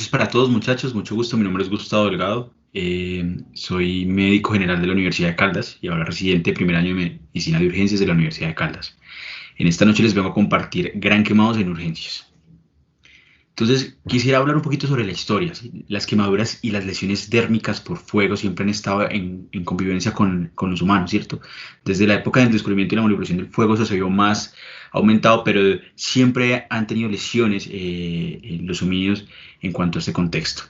noches para todos, muchachos. Mucho gusto. Mi nombre es Gustavo Delgado. Soy médico general de la Universidad de Caldas y ahora residente de primer año de Medicina de Urgencias de la Universidad de Caldas. En esta noche les vengo a compartir gran quemados en urgencias. Entonces, quisiera hablar un poquito sobre la historia, ¿sí? Las quemaduras y las lesiones dérmicas por fuego siempre han estado en convivencia con los humanos, ¿cierto? Desde la época del descubrimiento y la manipulación del fuego eso se vio más aumentado, pero siempre han tenido lesiones los homínidos en cuanto a este contexto.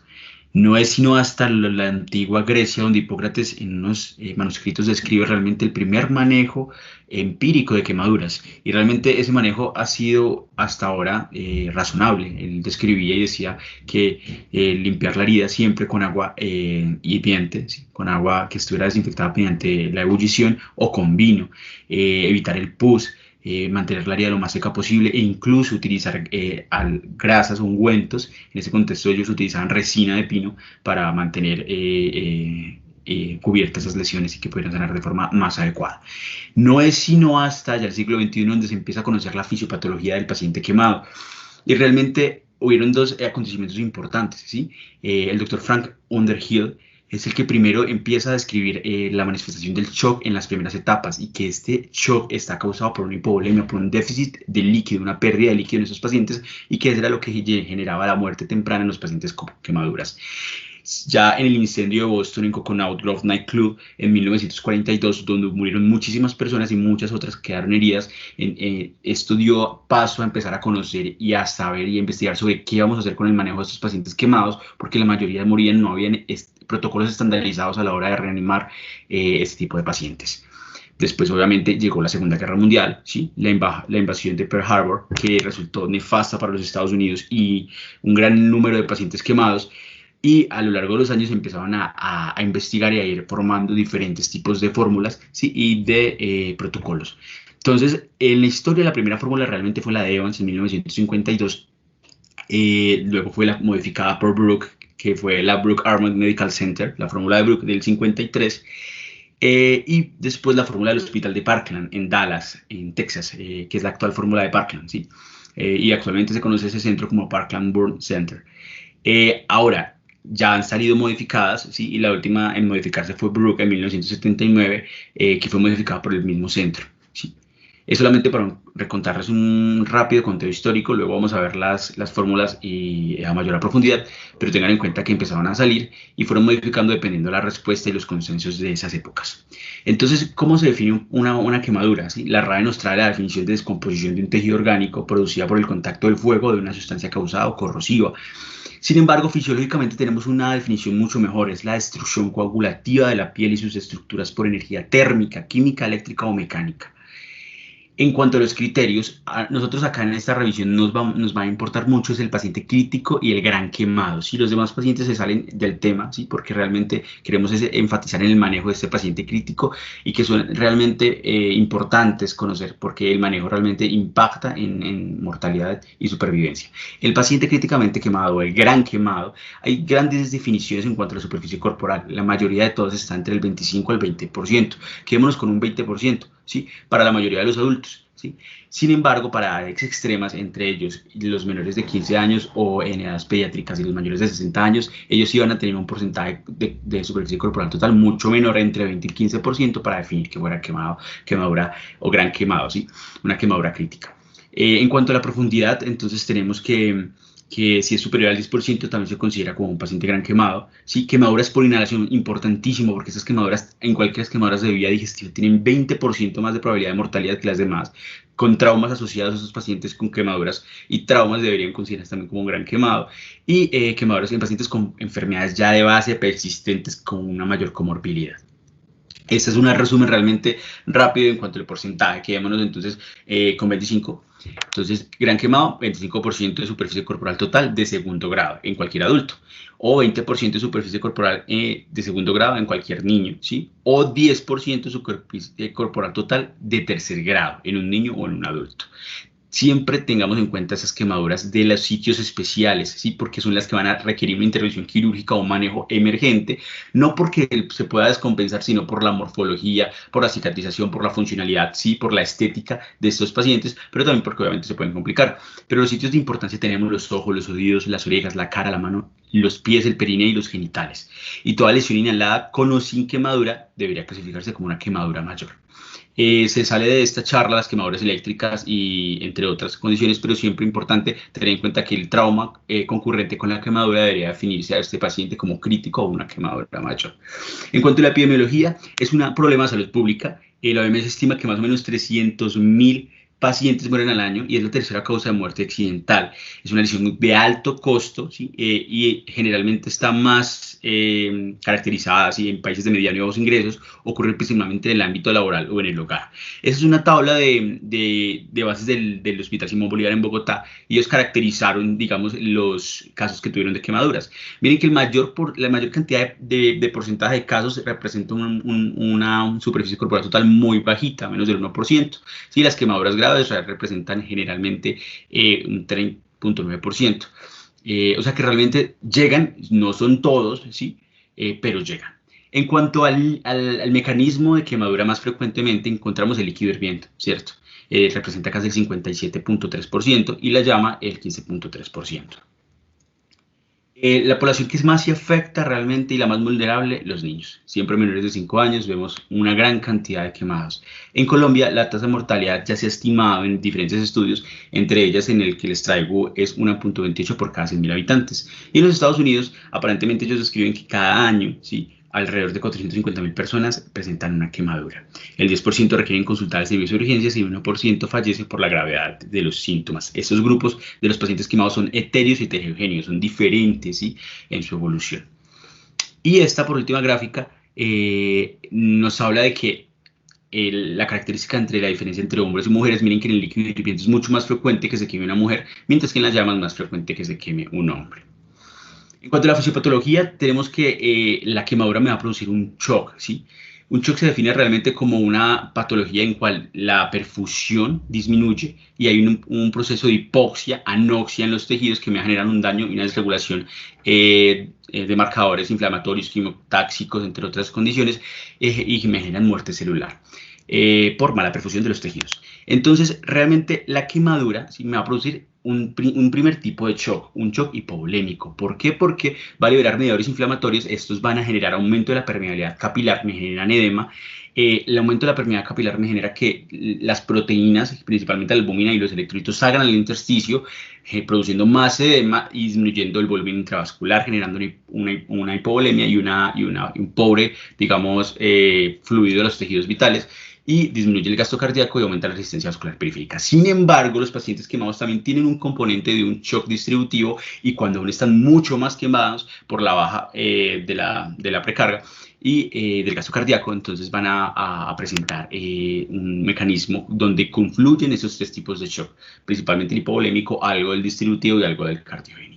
No es sino hasta la antigua Grecia donde Hipócrates en unos manuscritos describe realmente el primer manejo empírico de quemaduras y realmente ese manejo ha sido hasta ahora razonable. Él describía y decía que limpiar la herida siempre con agua hirviente, ¿sí? Con agua que estuviera desinfectada mediante la ebullición o con vino, evitar el pus, mantener la herida lo más seca posible e incluso utilizar grasas o ungüentos. En ese contexto ellos utilizaban resina de pino para mantener cubiertas esas lesiones y que pudieran sanar de forma más adecuada. No es sino hasta ya el siglo XXI donde se empieza a conocer la fisiopatología del paciente quemado y realmente hubieron dos acontecimientos importantes, ¿sí? El doctor Frank Underhill es el que primero empieza a describir la manifestación del shock en las primeras etapas y que este shock está causado por una hipovolemia, por un déficit de líquido, una pérdida de líquido en esos pacientes y que eso era lo que generaba la muerte temprana en los pacientes con quemaduras. Ya en el incendio de Boston en Coconut Grove Nightclub en 1942, donde murieron muchísimas personas y muchas otras quedaron heridas, esto dio paso a empezar a conocer y a saber y a investigar sobre qué vamos a hacer con el manejo de estos pacientes quemados, porque la mayoría morían, no habían protocolos estandarizados a la hora de reanimar este tipo de pacientes. Después, obviamente, llegó la Segunda Guerra Mundial, ¿sí? La invasión de Pearl Harbor, que resultó nefasta para los Estados Unidos y un gran número de pacientes quemados. Y a lo largo de los años empezaban a investigar y a ir formando diferentes tipos de fórmulas, ¿sí? Y de protocolos. Entonces, en la historia, la primera fórmula realmente fue la de Evans en 1952. Luego fue la modificada por Brooke, que fue la Brooke Armored Medical Center, la fórmula de Brooke del 53. Y después la fórmula del Hospital de Parkland en Dallas, en Texas, que es la actual fórmula de Parkland, ¿sí? Y actualmente se conoce ese centro como Parkland Burn Center. Ahora, ya han salido modificadas, ¿sí? Y la última en modificarse fue Brooke en 1979, que fue modificada por el mismo centro, ¿sí? Es solamente para recontarles un rápido conteo histórico, luego vamos a ver las fórmulas y a mayor profundidad, pero tengan en cuenta que empezaron a salir y fueron modificando dependiendo de la respuesta y los consensos de esas épocas. Entonces, ¿cómo se define una quemadura? ¿Sí? La RAE nos trae la definición de descomposición de un tejido orgánico producida por el contacto del fuego de una sustancia causada o corrosiva. Sin embargo, fisiológicamente tenemos una definición mucho mejor, es la destrucción coagulativa de la piel y sus estructuras por energía térmica, química, eléctrica o mecánica. En cuanto a los criterios, a nosotros acá en esta revisión nos va a importar mucho es el paciente crítico y el gran quemado. Si los demás pacientes se salen del tema, ¿sí? Porque realmente queremos enfatizar en el manejo de este paciente crítico y que son realmente importantes conocer porque el manejo realmente impacta en mortalidad y supervivencia. El paciente críticamente quemado, el gran quemado, hay grandes definiciones en cuanto a la superficie corporal. La mayoría de todos está entre el 25 al 20%. Quedémonos con un 20%. ¿Sí? Para la mayoría de los adultos, ¿sí? Sin embargo, para edades extremas, entre ellos los menores de 15 años o en edades pediátricas y los mayores de 60 años, ellos iban a tener un porcentaje de superficie corporal total mucho menor, entre 20 y 15%, para definir que fuera quemadura o gran quemado, ¿sí? Una quemadura crítica. En cuanto a la profundidad, entonces tenemos que si es superior al 10% también se considera como un paciente gran quemado. ¿Sí? Quemaduras por inhalación, importantísimo, porque estas quemaduras, en cualquier quemaduras de vía digestiva, tienen 20% más de probabilidad de mortalidad que las demás, con traumas asociados a esos pacientes con quemaduras y traumas deberían considerarse también como un gran quemado. Y quemaduras en pacientes con enfermedades ya de base persistentes con una mayor comorbilidad. Este es un resumen realmente rápido en cuanto al porcentaje. Quedémonos entonces con 25. Entonces, gran quemado, 25% de superficie corporal total de segundo grado en cualquier adulto. O 20% de superficie corporal de segundo grado en cualquier niño, ¿sí? O 10% de superficie corporal total de tercer grado en un niño o en un adulto. Siempre tengamos en cuenta esas quemaduras de los sitios especiales, ¿sí? Porque son las que van a requerir una intervención quirúrgica o un manejo emergente, no porque se pueda descompensar, sino por la morfología, por la cicatrización, por la funcionalidad, sí, por la estética de estos pacientes, pero también porque obviamente se pueden complicar. Pero los sitios de importancia tenemos los ojos, los oídos, las orejas, la cara, la mano, los pies, el perineo y los genitales. Y toda lesión inhalada con o sin quemadura debería clasificarse como una quemadura mayor. Se sale de esta charla las quemaduras eléctricas y entre otras condiciones, pero siempre importante tener en cuenta que el trauma concurrente con la quemadura debería definirse a este paciente como crítico o una quemadura mayor. En cuanto a la epidemiología, es un problema de salud pública. La OMS estima que más o menos 300.000 pacientes mueren al año y es la tercera causa de muerte accidental. Es una lesión de alto costo, ¿sí? Y generalmente está más caracterizada, ¿sí?, en países de mediano y bajos ingresos, ocurre principalmente en el ámbito laboral o en el hogar. Esa es una tabla de bases del Hospital Simón Bolívar en Bogotá y ellos caracterizaron, digamos, los casos que tuvieron de quemaduras. Miren que la mayor cantidad de porcentaje de casos representa una superficie corporal total muy bajita, menos del 1%. ¿Sí? Las quemaduras graves representan generalmente un 3.9%. O sea que realmente llegan, no son todos, ¿sí? Pero llegan. En cuanto al mecanismo de quemadura, más frecuentemente encontramos el líquido hirviendo, ¿cierto? Representa casi el 57.3% y la llama el 15.3%. La población que más se afecta realmente y la más vulnerable, los niños. Siempre menores de 5 años vemos una gran cantidad de quemados. En Colombia la tasa de mortalidad ya se ha estimado en diferentes estudios, entre ellas en el que les traigo es 1.28 por cada 100.000 habitantes. Y en los Estados Unidos aparentemente ellos describen que cada año, ¿sí?, alrededor de 450.000 personas presentan una quemadura. El 10% requieren consultar al servicio de urgencias y el 1% fallece por la gravedad de los síntomas. Estos grupos de los pacientes quemados son etéreos y heterogéneos, son diferentes, ¿sí?, en su evolución. Y esta, por última gráfica, nos habla de que la característica entre la diferencia entre hombres y mujeres, miren que en el líquido hirviente es mucho más frecuente que se queme una mujer, mientras que en las llamas es más frecuente que se queme un hombre. En cuanto a la fisiopatología, tenemos que la quemadura me va a producir un shock, ¿sí? Un shock se define realmente como una patología en cual la perfusión disminuye y hay un proceso de hipoxia, anoxia en los tejidos que me generan un daño y una desregulación de marcadores inflamatorios, quimiotáxicos, entre otras condiciones, y me generan muerte celular por mala perfusión de los tejidos. Entonces, realmente la quemadura, ¿sí?, me va a producir un primer tipo de shock, un shock hipovolémico. ¿Por qué? Porque va a liberar mediadores inflamatorios, estos van a generar aumento de la permeabilidad capilar, me generan edema. El aumento de la permeabilidad capilar me genera que las proteínas, principalmente la albúmina y los electrolitos, salgan al intersticio, produciendo más edema y disminuyendo el volumen intravascular, generando una hipovolemia y un pobre, digamos, fluido de los tejidos vitales, y disminuye el gasto cardíaco y aumenta la resistencia vascular periférica. Sin embargo, los pacientes quemados también tienen un componente de un shock distributivo y cuando aún están mucho más quemados por la baja de la precarga y del gasto cardíaco, entonces van a presentar un mecanismo donde confluyen esos tres tipos de shock, principalmente el hipovolémico, algo del distributivo y algo del cardiogénico.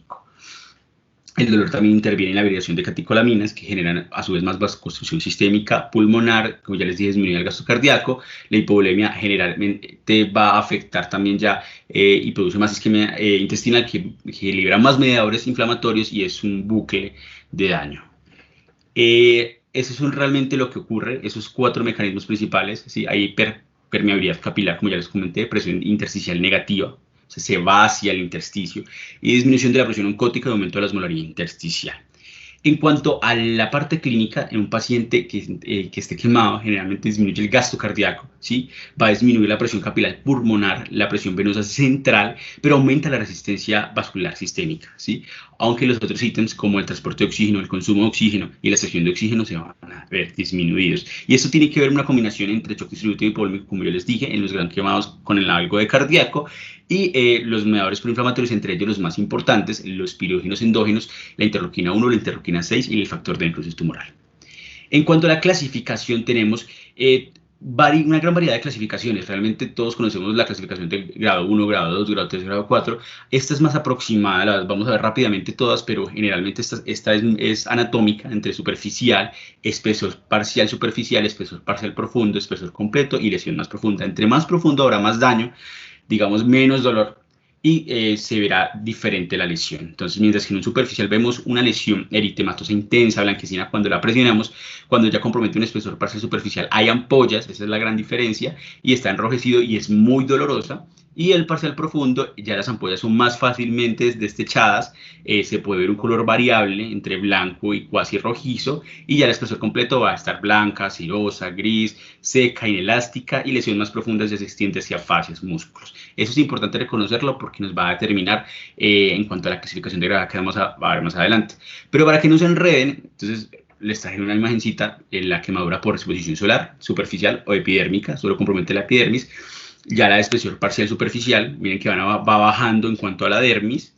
El dolor también interviene en la variación de catecolaminas que generan a su vez más vasoconstricción sistémica pulmonar, como ya les dije, disminuye el gasto cardíaco. La hipovolemia generalmente va a afectar también ya y produce más isquemia intestinal que libera más mediadores inflamatorios y es un bucle de daño. Eso es realmente lo que ocurre, esos 4 mecanismos principales, ¿sí? Hay permeabilidad capilar, como ya les comenté, presión intersticial negativa, se va hacia el intersticio, y disminución de la presión oncótica y aumento de la osmolaridad intersticial. En cuanto a la parte clínica, en un paciente que esté quemado, generalmente disminuye el gasto cardíaco, ¿sí? Va a disminuir la presión capilar pulmonar, la presión venosa central, pero aumenta la resistencia vascular sistémica, ¿sí? Aunque los otros ítems como el transporte de oxígeno, el consumo de oxígeno y la extracción de oxígeno se van a ver disminuidos. Y esto tiene que ver una combinación entre shock distributivo y hipovolémico, como yo les dije, en los gran quemados con algo de cardíaco, y los mediadores proinflamatorios, entre ellos los más importantes, los pirógenos endógenos, la interleuquina 1, la interleuquina 6 y el factor de necrosis tumoral. En cuanto a la clasificación, tenemos una gran variedad de clasificaciones. Realmente todos conocemos la clasificación de grado 1, grado 2, grado 3, grado 4. Esta es más aproximada, las vamos a ver rápidamente todas, pero generalmente esta es anatómica, entre superficial, espesor parcial superficial, espesor parcial profundo, espesor completo y lesión más profunda. Entre más profundo habrá más daño, digamos menos dolor, y se verá diferente la lesión. Entonces, mientras que en un superficial vemos una lesión eritematosa intensa, blanquecina, cuando la presionamos, cuando ya compromete un espesor parcial superficial, hay ampollas, esa es la gran diferencia, y está enrojecido y es muy dolorosa. Y el parcial profundo, ya las ampollas son más fácilmente destechadas, se puede ver un color variable entre blanco y cuasi rojizo, y ya el espesor completo va a estar blanca, cirosa, gris, seca, inelástica, y lesiones más profundas ya se extiende hacia fascias, músculos. Eso es importante reconocerlo porque nos va a determinar en cuanto a la clasificación de gravedad que vamos a ver más adelante. Pero para que no se enreden, entonces les traje una imagencita en la quemadura por exposición solar, superficial o epidérmica, solo compromete la epidermis. Ya la espesor parcial superficial, miren que va bajando en cuanto a la dermis,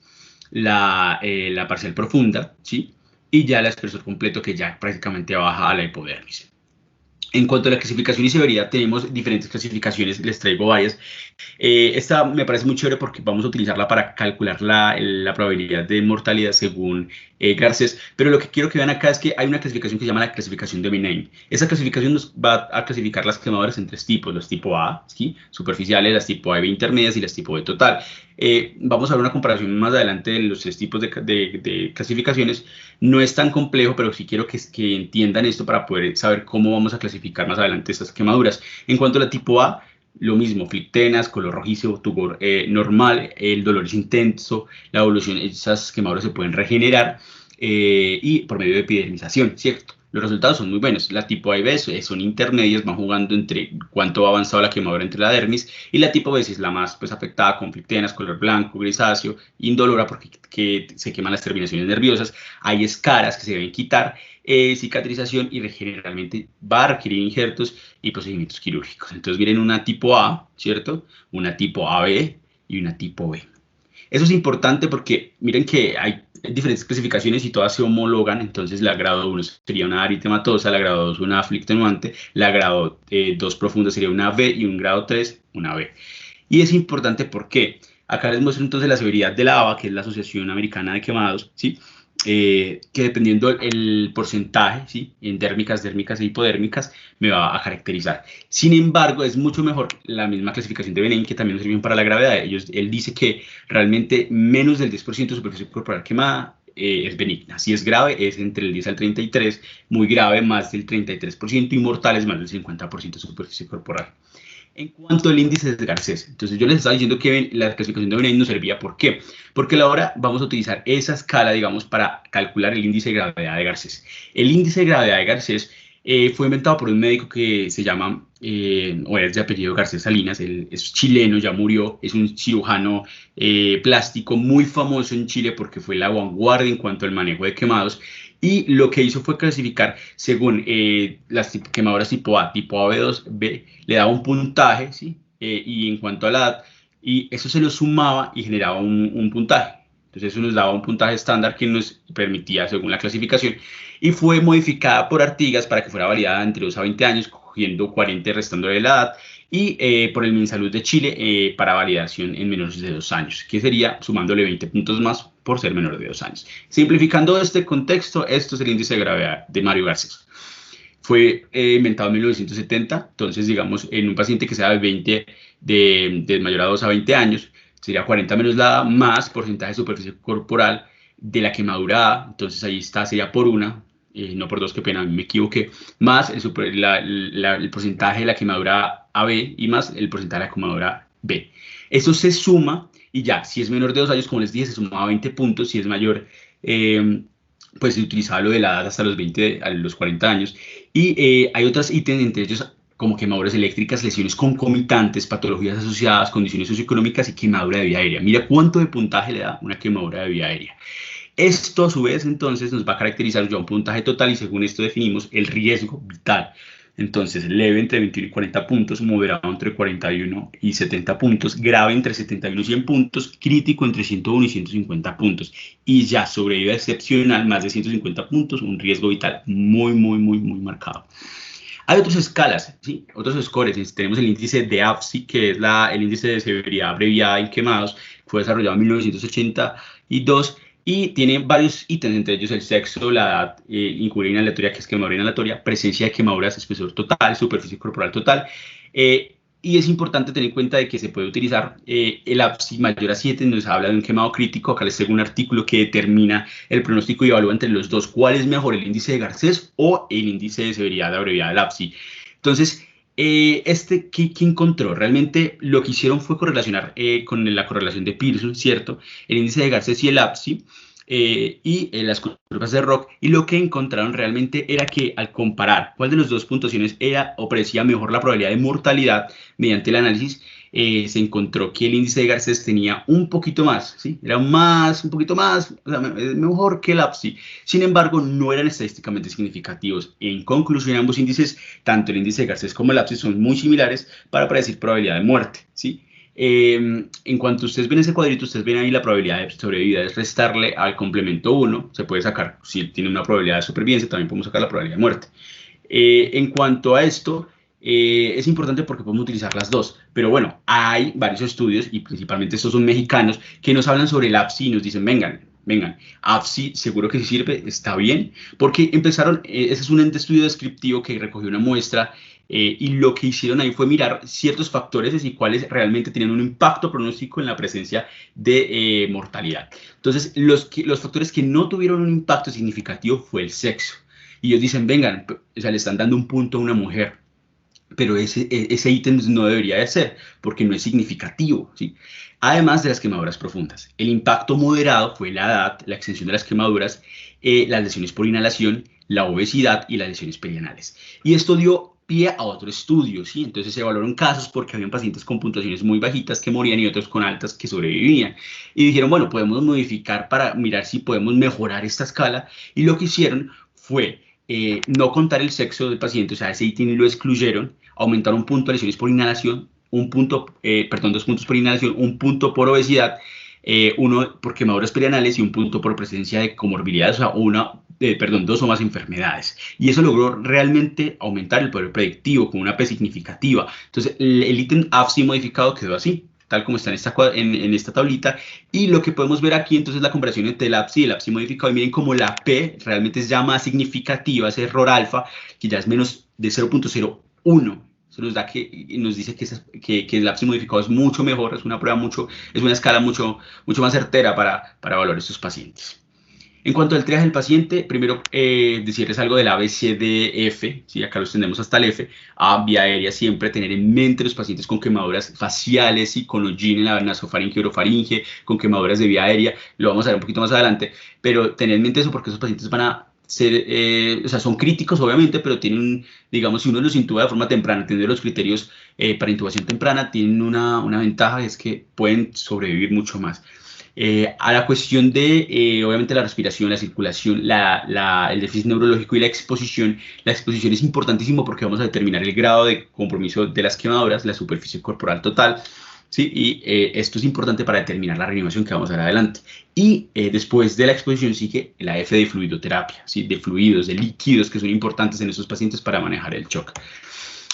la parcial profunda, ¿sí? Y ya el espesor completo que ya prácticamente baja a la hipodermis. En cuanto a la clasificación y severidad, tenemos diferentes clasificaciones, les traigo varias. Esta me parece muy chévere porque vamos a utilizarla para calcular la probabilidad de mortalidad según Garcés, pero lo que quiero que vean acá es que hay una clasificación que se llama la clasificación de Vinein. Esa clasificación nos va a clasificar las quemaduras en tres tipos, los tipo A, ¿sí? Superficiales, las tipo AB intermedias y las tipo B total. Vamos a ver una comparación más adelante de los tres tipos de clasificaciones. No es tan complejo, pero sí quiero que entiendan esto para poder saber cómo vamos a clasificar más adelante estas quemaduras. En cuanto a la tipo A, lo mismo, flictenas, color rojizo, tubor normal, el dolor es intenso, la evolución, esas quemaduras se pueden regenerar y por medio de epidermización, ¿cierto? Los resultados son muy buenos. La tipo A y B son intermedias, van jugando entre cuánto va avanzado la quemadura entre la dermis, y la tipo B es la más pues, afectada con flictenas, color blanco, grisáceo, indolora porque se queman las terminaciones nerviosas. Hay escaras que se deben quitar, cicatrización y generalmente va a requerir injertos y procedimientos quirúrgicos. Entonces miren una tipo A, ¿cierto? Una tipo AB y una tipo B. Eso es importante porque miren que hay diferentes clasificaciones y todas se homologan. Entonces la grado 1 sería una eritematosa, la grado 2 una flictenuante, la grado 2 profunda sería una B y un grado 3 una B. Y es importante porque acá les muestro entonces la severidad de la ABA, que es la Asociación Americana de Quemados, ¿sí? Que dependiendo el porcentaje, ¿sí? En dérmicas, dérmicas e hipodérmicas, me va a caracterizar. Sin embargo, es mucho mejor la misma clasificación de Vinein, que también nos sirve para la gravedad. Él dice que realmente menos del 10% de superficie corporal quemada es benigna. Si es grave, es entre el 10 al 33, muy grave, más del 33%, y mortal es más del 50% de superficie corporal. En cuanto al índice de Garcés, entonces yo les estaba diciendo que la clasificación de Vinein nos servía. ¿Por qué? Porque ahora vamos a utilizar esa escala, digamos, para calcular el índice de gravedad de Garcés. El índice de gravedad de Garcés fue inventado por un médico que se llama, o es de apellido Garcés Salinas, él es chileno, ya murió, es un cirujano plástico muy famoso en Chile porque fue la vanguardia en cuanto al manejo de quemados. Y lo que hizo fue clasificar según las quemaduras tipo A, tipo A, B2, B, le daba un puntaje, ¿sí? Y en cuanto a la edad, y eso se lo sumaba y generaba un puntaje. Entonces eso nos daba un puntaje estándar que nos permitía según la clasificación, y fue modificada por Artigas para que fuera validada entre 2 a 20 años, cogiendo 40 y restando de la edad, y por el MinSalud de Chile para validación en menores de 2 años, que sería sumándole 20 puntos más por ser menor de 2 años. Simplificando este contexto, esto es el índice de gravedad de Mario Garcés. Fue inventado en 1970, entonces digamos en un paciente que sea de 20, de mayor a 2 a 20 años, sería 40 menos la más porcentaje de superficie corporal de la quemadura A, entonces ahí está, sería por una, no por dos, qué pena, me equivoqué, más el porcentaje de la quemadura AB y más el porcentaje de la quemadura B. Eso se suma y ya, si es menor de 2 años, como les dije, se suma a 20 puntos, si es mayor, pues se utilizaba lo de la edad hasta los 20, a los 40 años. Y hay otros ítems, entre ellos como quemaduras eléctricas, lesiones concomitantes, patologías asociadas, condiciones socioeconómicas y quemadura de vía aérea. Mira cuánto de puntaje le da una quemadura de vía aérea. Esto a su vez entonces nos va a caracterizar ya un puntaje total y según esto definimos el riesgo vital. Entonces leve entre 21 y 40 puntos, moderado entre 41 y 70 puntos, grave entre 71 y 100 puntos, crítico entre 101 y 150 puntos y ya sobrevida excepcional más de 150 puntos, un riesgo vital muy marcado. Hay otras escalas, ¿sí? Otros scores. Tenemos el índice de AFSI, que es el índice de severidad abreviada en quemados, fue desarrollado en 1982 y tiene varios ítems, entre ellos el sexo, la edad, incurrir inhalatoria, que es quemadura inhalatoria, presencia de quemaduras, espesor total, superficie corporal total. Y es importante tener en cuenta de que se puede utilizar el AFSI mayor a 7, nos habla de un quemado crítico. Acá les traigo un artículo que determina el pronóstico y evalúa entre los dos cuál es mejor, el índice de Garcés o el índice de severidad abreviada del AFSI. Entonces, ¿Qué encontró? Realmente lo que hicieron fue correlacionar con la correlación de Pearson, ¿cierto? El índice de Garcés y el APSI las curvas de ROC, y lo que encontraron realmente era que al comparar cuál de las dos puntuaciones era o parecía mejor la probabilidad de mortalidad mediante el análisis, se encontró que el índice de Garcés tenía un poquito más, ¿sí? Era un poquito más, o sea, mejor que el APSI. Sin embargo, no eran estadísticamente significativos. En conclusión, ambos índices, tanto el índice de Garcés como el APSI, son muy similares para predecir probabilidad de muerte, ¿sí? En cuanto ustedes ven ese cuadrito, ustedes ven ahí la probabilidad de sobrevida, es restarle al complemento 1, se puede sacar, si tiene una probabilidad de supervivencia, también podemos sacar la probabilidad de muerte. En cuanto a esto, es importante porque podemos utilizar las dos, pero bueno, hay varios estudios, y principalmente estos son mexicanos, que nos hablan sobre el APSI y nos dicen, vengan, APSI seguro que sí sirve, está bien, porque empezaron, ese es un estudio descriptivo que recogió una muestra, y lo que hicieron ahí fue mirar ciertos factores y cuáles realmente tienen un impacto pronóstico en la presencia de mortalidad. Entonces, los factores que no tuvieron un impacto significativo fue el sexo. Y ellos dicen, vengan, o sea, le están dando un punto a una mujer, pero ese ítem no debería de ser, porque no es significativo, ¿sí? Además de las quemaduras profundas. El impacto moderado fue la edad, la extensión de las quemaduras, las lesiones por inhalación, la obesidad y las lesiones perianales. Y esto dio pie a otro estudio, ¿sí? Entonces se evaluaron casos porque habían pacientes con puntuaciones muy bajitas que morían y otros con altas que sobrevivían. Y dijeron, bueno, podemos modificar para mirar si podemos mejorar esta escala. Y lo que hicieron fue no contar el sexo del paciente, o sea, ese ítem lo excluyeron, aumentar un punto de lesiones por inhalación, dos puntos por inhalación, un punto por obesidad, uno por quemaduras perianales y un punto por presencia de comorbilidades, o sea, dos o más enfermedades. Y eso logró realmente aumentar el poder predictivo con una P significativa. Entonces, el ítem AFSI modificado quedó así, tal como está en esta tablita, y lo que podemos ver aquí entonces es la comparación entre el APSI y el APSI modificado, y miren como la P realmente es ya más significativa, ese error alfa, que ya es menos de 0.01. Eso nos dice que el APSI modificado es mucho mejor, es una prueba es una escala mucho más certera para evaluar estos pacientes. En cuanto al triaje del paciente, primero decirles algo del ABCDF, ¿sí? Acá los tenemos hasta el F. A, vía aérea, siempre tener en mente los pacientes con quemaduras faciales y con hollín en la nasofaringe, orofaringe, con quemaduras de vía aérea, lo vamos a ver un poquito más adelante, pero tener en mente eso porque esos pacientes van a ser, o sea, son críticos obviamente, pero tienen, digamos, si uno los intuba de forma temprana, tener los criterios para intubación temprana, tienen una ventaja, es que pueden sobrevivir mucho más. A la cuestión de, obviamente, la respiración, la circulación, el déficit neurológico y la exposición es importantísimo porque vamos a determinar el grado de compromiso de las quemaduras, la superficie corporal total, ¿sí? Y esto es importante para determinar la reanimación que vamos a ver adelante. Y después de la exposición sigue la F de fluidoterapia, ¿sí? De fluidos, de líquidos que son importantes en estos pacientes para manejar el shock.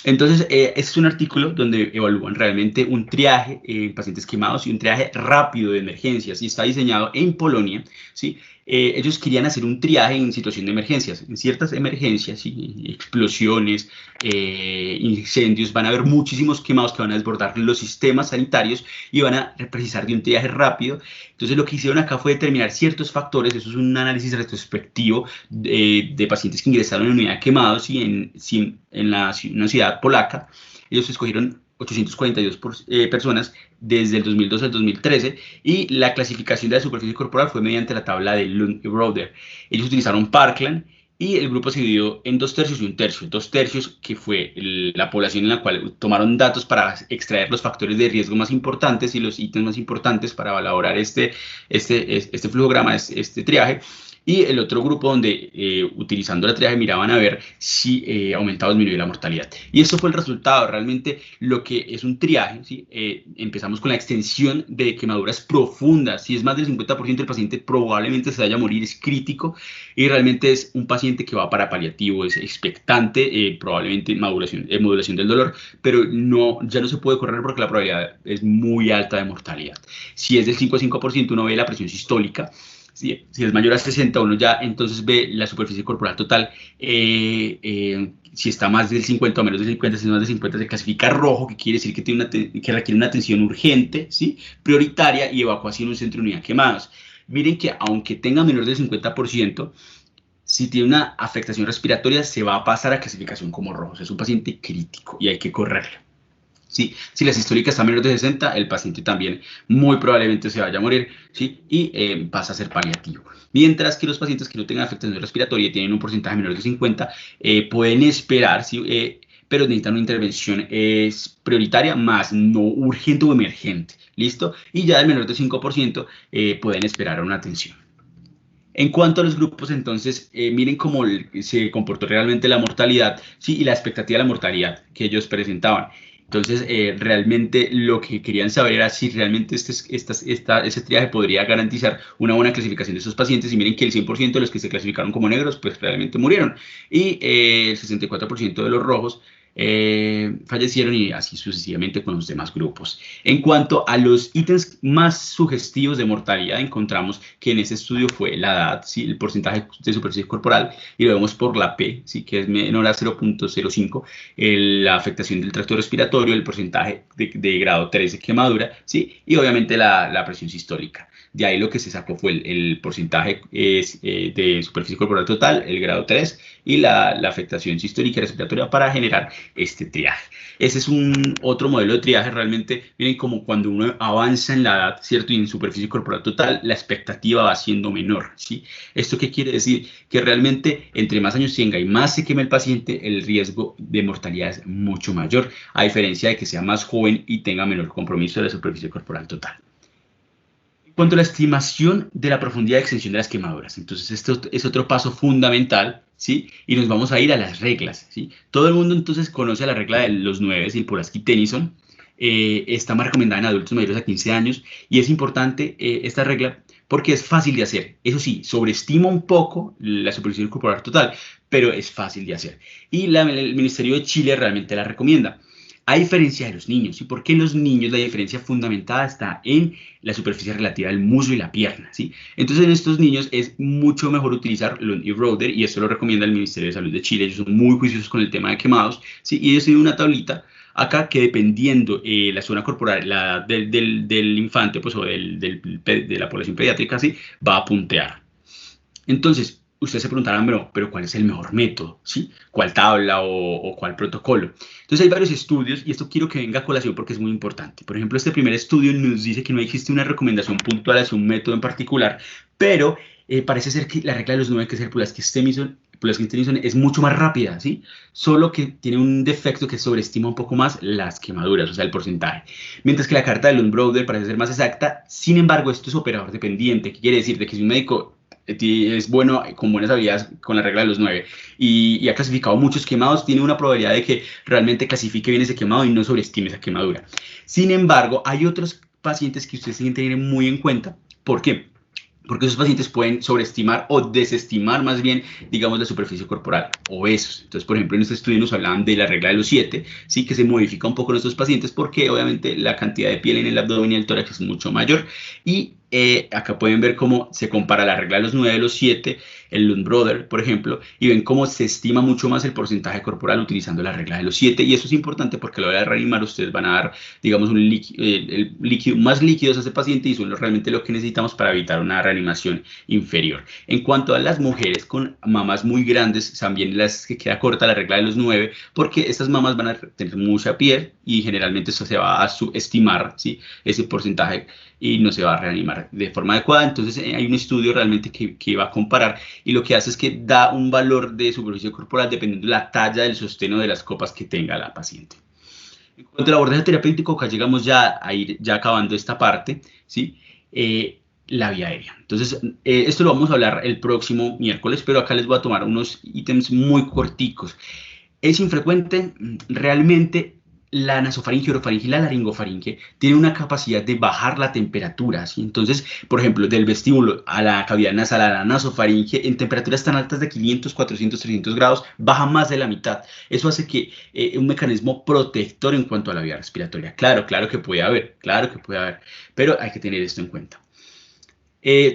Entonces, este es un artículo donde evalúan realmente un triaje en pacientes quemados y un triaje rápido de emergencias, y está diseñado en Polonia, ¿sí? Ellos querían hacer un triaje en situación de emergencias. En ciertas emergencias, ¿sí? Explosiones, incendios, van a haber muchísimos quemados que van a desbordar los sistemas sanitarios y van a precisar de un triaje rápido. Entonces, lo que hicieron acá fue determinar ciertos factores. Eso es un análisis retrospectivo de pacientes que ingresaron en unidad de quemados y en una ciudad polaca. Ellos escogieron 842 personas desde el 2012 al 2013, y la clasificación de la superficie corporal fue mediante la tabla de Lund y Roeder. Ellos utilizaron Parkland y el grupo se dividió en 2/3 y 1/3. 2/3 que fue la población en la cual tomaron datos para extraer los factores de riesgo más importantes y los ítems más importantes para valorar este flujograma, este triaje. Y el otro grupo donde utilizando la triaje miraban a ver si aumentaba o disminuía la mortalidad. Y eso fue el resultado. Realmente lo que es un triaje, ¿sí? Empezamos con la extensión de quemaduras profundas. Si es más del 50% del paciente probablemente se vaya a morir, es crítico, y realmente es un paciente que va para paliativo, es expectante, probablemente modulación del dolor, pero ya no se puede correr porque la probabilidad es muy alta de mortalidad. Si es del 5 a 5%, uno ve la presión sistólica. Si es mayor a 60, uno ya entonces ve la superficie corporal total. Si está más del 50 o menos del 50, si es más del 50, se clasifica rojo, que quiere decir que requiere una atención urgente, ¿sí? Prioritaria, y evacuación a un centro de unidad quemados. Miren que aunque tenga menor del 50%, Si tiene una afectación respiratoria, se va a pasar a clasificación como rojo. O sea, es un paciente crítico y hay que correrlo. ¿Sí? Si la sistólica está menor de 60, el paciente también muy probablemente se vaya a morir, ¿sí? Y pasa a ser paliativo. Mientras que los pacientes que no tengan afectación respiratoria y tienen un porcentaje menor de 50, pueden esperar, ¿sí? Pero necesitan una intervención prioritaria, más no urgente o emergente. ¿Listo? Y ya del menor de 5% pueden esperar a una atención. En cuanto a los grupos, entonces, miren cómo se comportó realmente la mortalidad, ¿sí? Y la expectativa de la mortalidad que ellos presentaban. Entonces, realmente lo que querían saber era si realmente ese triaje podría garantizar una buena clasificación de esos pacientes. Y miren que el 100% de los que se clasificaron como negros, pues realmente murieron. Y el 64% de los rojos fallecieron, y así sucesivamente con los demás grupos. En cuanto a los ítems más sugestivos de mortalidad, encontramos que en ese estudio fue la edad, ¿sí? El porcentaje de superficie corporal, y lo vemos por la P, ¿sí? Que es menor a 0.05, la afectación del tracto respiratorio, el porcentaje de grado 3 de quemadura, ¿sí? Y obviamente la presión sistólica. De ahí lo que se sacó fue el porcentaje de superficie corporal total, el grado 3, y la afectación sistólica y respiratoria para generar este triaje. Ese es otro modelo de triaje. Realmente, miren como cuando uno avanza en la edad, ¿cierto? Y en superficie corporal total, la expectativa va siendo menor, ¿sí? ¿Esto qué quiere decir? Que realmente entre más años tenga y más se queme el paciente, el riesgo de mortalidad es mucho mayor, a diferencia de que sea más joven y tenga menor compromiso de la superficie corporal total. En cuanto a la estimación de la profundidad de extensión de las quemaduras, entonces esto es otro paso fundamental, ¿sí? Y nos vamos a ir a las reglas, ¿sí? Todo el mundo entonces conoce la regla de los 9, el Pulaski-Tennyson. Está más recomendada en adultos mayores a 15 años, y es importante esta regla porque es fácil de hacer. Eso sí, sobreestima un poco la superficie corporal total, pero es fácil de hacer. Y el Ministerio de Chile realmente la recomienda. A diferencia de los niños. ¿Y por qué en los niños la diferencia fundamentada está en la superficie relativa del muslo y la pierna? ¿Sí? Entonces, en estos niños es mucho mejor utilizar Lund y Roeder, y esto lo recomienda el Ministerio de Salud de Chile. Ellos son muy juiciosos con el tema de quemados, ¿sí? Y ellos tienen una tablita acá que, dependiendo la zona corporal la del infante, pues, o de la población pediátrica, ¿sí? Va a puntear. Entonces, ustedes se preguntarán, pero ¿cuál es el mejor método? ¿Sí? ¿Cuál tabla o cuál protocolo? Entonces hay varios estudios, y esto quiero que venga a colación porque es muy importante. Por ejemplo, este primer estudio nos dice que no existe una recomendación puntual hacia un método en particular, pero parece ser que la regla de los 9, que es el Pulaski-Tennyson, es mucho más rápida, ¿sí? Solo que tiene un defecto que sobreestima un poco más las quemaduras, o sea, el porcentaje. Mientras que la carta de Lund-Broder parece ser más exacta. Sin embargo, esto es operador dependiente. ¿Qué quiere decir? De que si un médico es bueno, con buenas habilidades, con la regla de los 9, y ha clasificado muchos quemados, tiene una probabilidad de que realmente clasifique bien ese quemado y no sobreestime esa quemadura. Sin embargo, hay otros pacientes que ustedes tienen que tener muy en cuenta. ¿Por qué? Porque esos pacientes pueden sobreestimar o desestimar más bien, digamos, la superficie corporal, obesos. Entonces, por ejemplo, en este estudio nos hablaban de la regla de los 7, ¿sí? Que se modifica un poco en estos pacientes porque obviamente la cantidad de piel en el abdomen y el tórax es mucho mayor. Y acá pueden ver cómo se compara la regla de los 9, de los 7, el Lund-Broder, por ejemplo, y ven cómo se estima mucho más el porcentaje corporal utilizando la regla de los 7. Y eso es importante porque a la hora de reanimar ustedes van a dar, digamos, el líquido, más líquidos a ese paciente, y son realmente lo que necesitamos para evitar una reanimación inferior. En cuanto a las mujeres con mamas muy grandes, también las que queda corta la regla de los 9, porque estas mamas van a tener mucha piel y generalmente eso se va a subestimar, ¿sí? Ese porcentaje, y no se va a reanimar de forma adecuada. Entonces hay un estudio realmente que va a comparar, y lo que hace es que da un valor de superficie corporal dependiendo de la talla del sostén o de las copas que tenga la paciente. En cuanto al abordaje terapéutico, acá llegamos ya a ir ya acabando esta parte, ¿sí? La vía aérea. Entonces, esto lo vamos a hablar el próximo miércoles, pero acá les voy a tomar unos ítems muy corticos. Es infrecuente, realmente. La nasofaringe, orofaringe y la laringofaringe tienen una capacidad de bajar la temperatura, ¿sí? Entonces, por ejemplo, del vestíbulo a la cavidad nasal, a la nasofaringe, en temperaturas tan altas de 500, 400, 300 grados, baja más de la mitad. Eso hace que un mecanismo protector en cuanto a la vía respiratoria. Claro que puede haber, pero hay que tener esto en cuenta.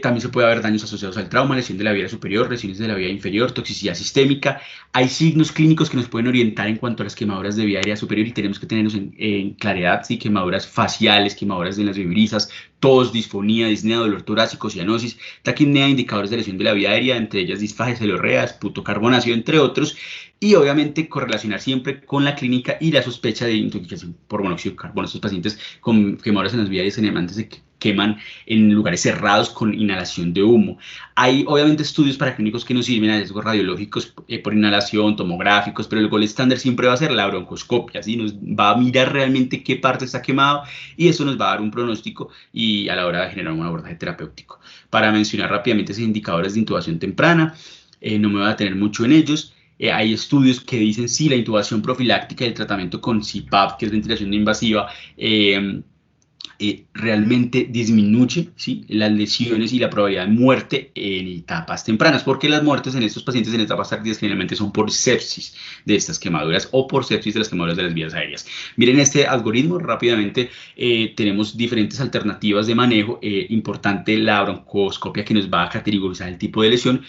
También se puede haber daños asociados al trauma, lesión de la vía superior, lesiones de la vía inferior, toxicidad sistémica. Hay signos clínicos que nos pueden orientar en cuanto a las quemaduras de vía aérea superior y tenemos que tenerlos en claridad, ¿sí? Quemaduras faciales, quemaduras de las vibrisas, tos, disfonía, disnea, dolor torácico, cianosis, taquipnea, indicadores de lesión de la vía aérea, entre ellas disfagia, celorrea, esputocarbonáceo, entre otros. Y obviamente correlacionar siempre con la clínica y la sospecha de intoxicación por monóxido de carbono. Estos pacientes con quemaduras en las vías aéreas se queman en lugares cerrados con inhalación de humo. Hay obviamente estudios para clínicos que nos sirven a riesgos radiológicos por inhalación, tomográficos, pero el gol estándar siempre va a ser la broncoscopia, ¿sí? Nos va a mirar realmente qué parte está quemado y eso nos va a dar un pronóstico y a la hora de generar un abordaje terapéutico. Para mencionar rápidamente esos indicadores de intubación temprana, no me voy a detener mucho en ellos. Hay estudios que dicen si la intubación profiláctica y el tratamiento con CPAP, que es ventilación no invasiva, realmente disminuye, ¿sí? Las lesiones y la probabilidad de muerte en etapas tempranas, porque las muertes en estos pacientes en etapas tardías generalmente son por sepsis de estas quemaduras o por sepsis de las quemaduras de las vías aéreas. Miren este algoritmo rápidamente, tenemos diferentes alternativas de manejo, importante la broncoscopia que nos va a categorizar el tipo de lesión,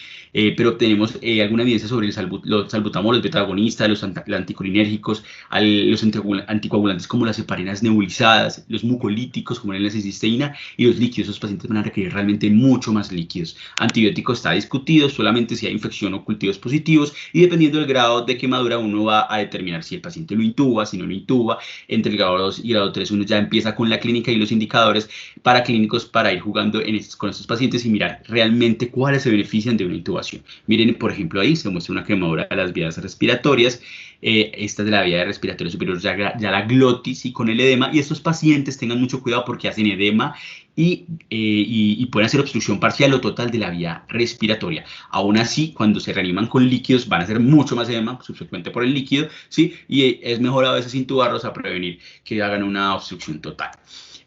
pero tenemos alguna evidencia sobre los salbutamol, los beta-agonistas, los anticolinérgicos, los anticoagulantes como las heparinas nebulizadas, los mucolíticos como la L-cisteína y los líquidos. Esos pacientes van a requerir realmente mucho más líquidos. Antibiótico está discutido solamente si hay infección o cultivos positivos y dependiendo del grado de quemadura uno va a determinar si el paciente lo intuba, si no lo intuba. Entre el grado 2 y grado 3 uno ya empieza con la clínica y los indicadores para clínicos para ir jugando con estos pacientes y mirar realmente cuáles se benefician de una intubación. Miren, por ejemplo, ahí se muestra una quemadura de las vías respiratorias. Esta es de la vía respiratoria superior, ya la glotis y con el edema. Y estos pacientes tengan mucho cuidado porque hacen edema y pueden hacer obstrucción parcial o total de la vía respiratoria. Aún así, cuando se reaniman con líquidos, van a hacer mucho más edema, subsecuente por el líquido, ¿sí? Y es mejor a veces intubarlos a prevenir que hagan una obstrucción total.